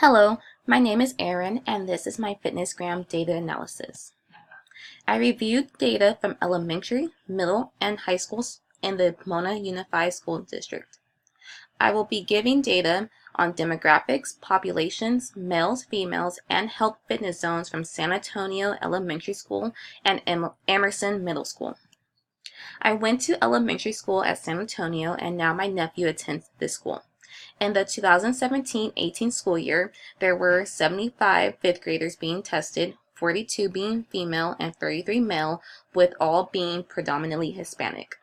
Hello, my name is Erin, and this is my FitnessGram data analysis. I reviewed data from elementary, middle, and high schools in the Pomona Unified School District. I will be giving data on demographics, populations, males, females, and health fitness zones from San Antonio Elementary School and Emerson Middle School. I went to elementary school at San Antonio, and now my nephew attends this school. In the 2017-18 school year, there were 75 fifth graders being tested, 42 being female and 33 male, with all being predominantly Hispanic.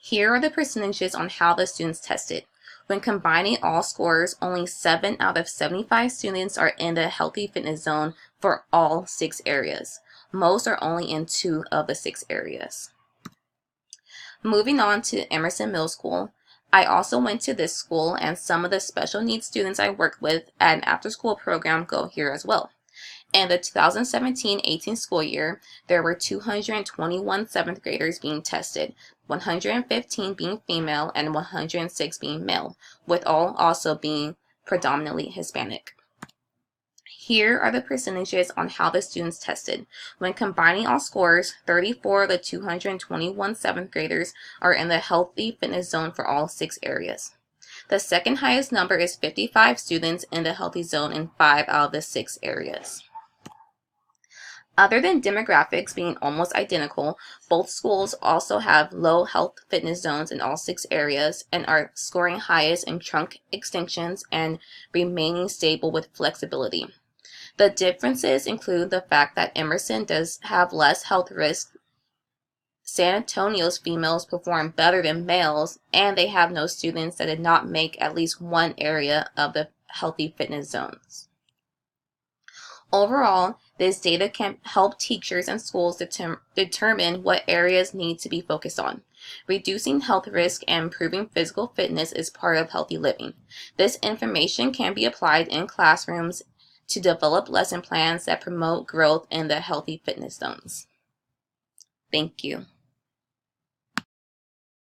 Here are the percentages on how the students tested. When combining all scores, only 7 out of 75 students are in the healthy fitness zone for all 6 areas. Most are only in 2 of the 6 areas. Moving on to Emerson Middle School, I also went to this school, and some of the special needs students I worked with at an after-school program go here as well. In the 2017-18 school year, there were 221 7th graders being tested, 115 being female and 106 being male, with all also being predominantly Hispanic. Here are the percentages on how the students tested. When combining all scores, 34 of the 221 7th graders are in the healthy fitness zone for all 6 areas. The second highest number is 55 students in the healthy zone in 5 out of the 6 areas. Other than demographics being almost identical, both schools also have low health fitness zones in all 6 areas and are scoring highest in trunk extensions and remaining stable with flexibility. The differences include the fact that Emerson does have less health risk, San Antonio's females perform better than males, and they have no students that did not make at least one area of the healthy fitness zones. Overall, this data can help teachers and schools determine what areas need to be focused on. Reducing health risk and improving physical fitness is part of healthy living. This information can be applied in classrooms to develop lesson plans that promote growth in the healthy fitness zones. Thank you.